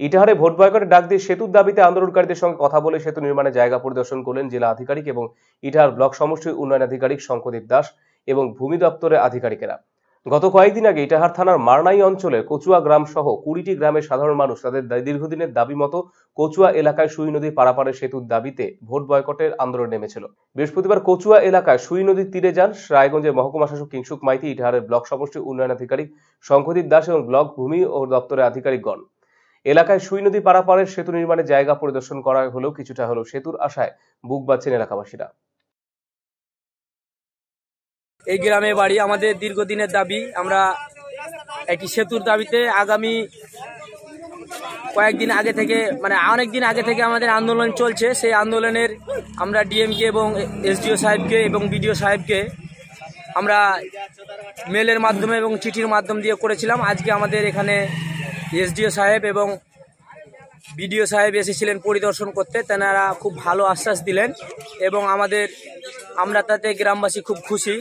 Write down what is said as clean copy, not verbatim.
ইটাহারে vote বয়কটের ডাক দিয়ে সেতুর দাবিতে আন্দোলনকারীদের সঙ্গে কথা বলে সেতু নির্মাণের জায়গা পরিদর্শন করলেন জেলা আধিকারিক এবং ইটাহার ব্লক সমষ্টি উন্নয়ন আধিকারিক শঙ্করদেব দাস এবং ভূমি দপ্তরের আধিকারিকেরা। গত কয়েকদিন আগে ইটাহার থানার মারনাই অঞ্চলের কচুয়া গ্রাম সহ 20টি গ্রামের সাধারণ মানুষ তাদের দীর্ঘদিনের দাবি মতো কচুয়া এলাকায় সুই নদী পারাপারের সেতুর দাবিতে ভোট বয়কটের আন্দোলনে নেমেছিল। বৃহস্পতিবার কচুয়া এলাকায় সুই নদীর তীরে যান রায়গঞ্জের মহকুমা শাসক কিংসুক মাইতি, ইটাহারের ব্লক সমষ্টি উন্নয়ন আধিকারিক শঙ্করদেব দাস এবং ব্লক ভূমি ও দপ্তরের আধিকারিকগণ। এলাকায় সুই নদী পারাপারের সেতু নির্মাণের জায়গা পরিদর্শন করা হলেও কিছুটা হলেও সেতুর আশায় বুক বাঁধছেন এলাকাবাসীরা। এই গ্রামে বাড়ি, আমাদের দীর্ঘদিনের দাবি। আমরা একটি সেতুর দাবিতে আগামী কয়েকদিন আগে থেকে অনেক দিন আগে থেকে আমাদের আন্দোলন চলছে। সেই আন্দোলনের আমরা ডিএমকে এবং এসডিও সাহেবকে এবং বিডিও সাহেবকে আমরা মেলের মাধ্যমে এবং চিঠির মাধ্যম দিয়ে করেছিলাম। আজকে আমাদের এখানে এসডিও সাহেব এবং বিডিও সাহেব এসেছিলেন পরিদর্শন করতে। তেনারা খুব ভালো আশ্বাস দিলেন এবং আমরা তাতে গ্রামবাসী খুব খুশি।